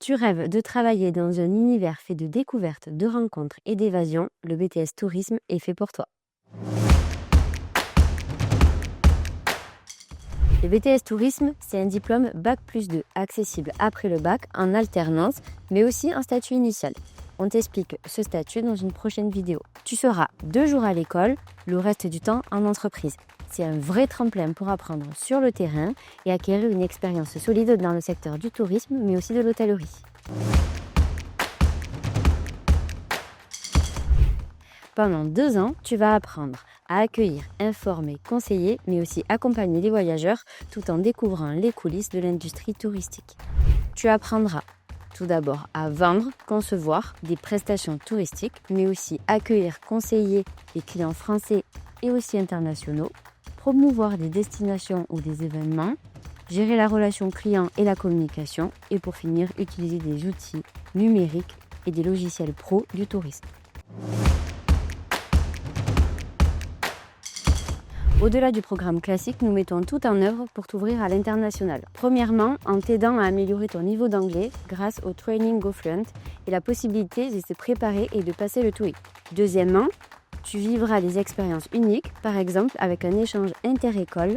Tu rêves de travailler dans un univers fait de découvertes, de rencontres et d'évasion, le BTS Tourisme est fait pour toi. Le BTS Tourisme, c'est un diplôme Bac+2 accessible après le bac en alternance, mais aussi un statut initial. On t'explique ce statut dans une prochaine vidéo. Tu seras 2 jours à l'école, le reste du temps en entreprise. C'est un vrai tremplin pour apprendre sur le terrain et acquérir une expérience solide dans le secteur du tourisme, mais aussi de l'hôtellerie. Pendant 2 ans, tu vas apprendre à accueillir, informer, conseiller, mais aussi accompagner les voyageurs tout en découvrant les coulisses de l'industrie touristique. Tu apprendras tout d'abord à vendre, concevoir des prestations touristiques, mais aussi accueillir, conseiller les clients français et aussi internationaux, promouvoir des destinations ou des événements, gérer la relation client et la communication, et pour finir, utiliser des outils numériques et des logiciels pro du tourisme. Au-delà du programme classique, nous mettons tout en œuvre pour t'ouvrir à l'international. Premièrement, en t'aidant à améliorer ton niveau d'anglais grâce au Training GoFluent et la possibilité de se préparer et de passer le TOEIC. Deuxièmement, tu vivras des expériences uniques, par exemple avec un échange inter-école,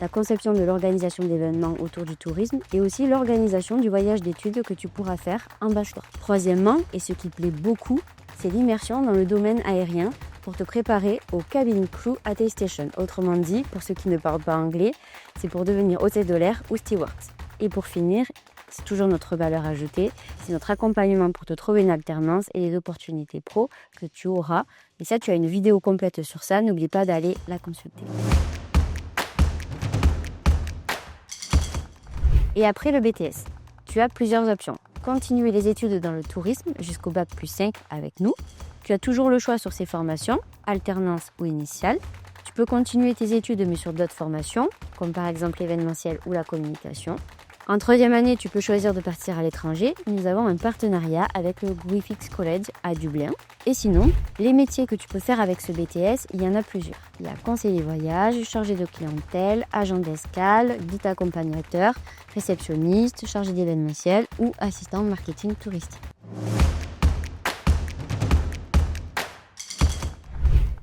la conception de l'organisation d'événements autour du tourisme et aussi l'organisation du voyage d'études que tu pourras faire en bachelor. Troisièmement, et ce qui plaît beaucoup, c'est l'immersion dans le domaine aérien pour te préparer au Cabin Crew Attestation. Autrement dit, pour ceux qui ne parlent pas anglais, c'est pour devenir hôtesse de l'air ou steward. Et pour finir, c'est toujours notre valeur ajoutée, c'est notre accompagnement pour te trouver une alternance et les opportunités pro que tu auras. Et ça, tu as une vidéo complète sur ça, n'oublie pas d'aller la consulter. Et après le BTS, tu as plusieurs options. Continuer les études dans le tourisme jusqu'au Bac+5 avec nous. Tu as toujours le choix sur ces formations, alternance ou initiale. Tu peux continuer tes études mais sur d'autres formations, comme par exemple l'événementiel ou la communication. En 3e année, tu peux choisir de partir à l'étranger. Nous avons un partenariat avec le Griffith College à Dublin. Et sinon, les métiers que tu peux faire avec ce BTS, il y en a plusieurs. Il y a conseiller voyage, chargé de clientèle, agent d'escale, guide accompagnateur, réceptionniste, chargé d'événementiel ou assistant marketing touristique.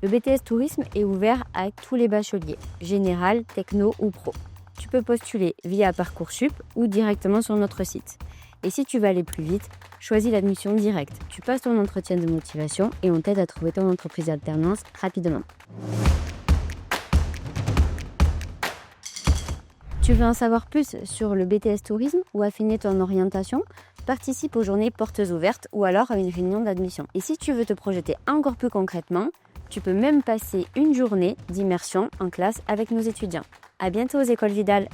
Le BTS Tourisme est ouvert à tous les bacheliers, général, techno ou pro. Tu peux postuler via Parcoursup ou directement sur notre site. Et si tu veux aller plus vite, choisis l'admission directe. Tu passes ton entretien de motivation et on t'aide à trouver ton entreprise d'alternance rapidement. Tu veux en savoir plus sur le BTS Tourisme ou affiner ton orientation? Participe aux journées portes ouvertes ou alors à une réunion d'admission. Et si tu veux te projeter encore plus concrètement, tu peux même passer une journée d'immersion en classe avec nos étudiants. À bientôt aux Écoles Vidal!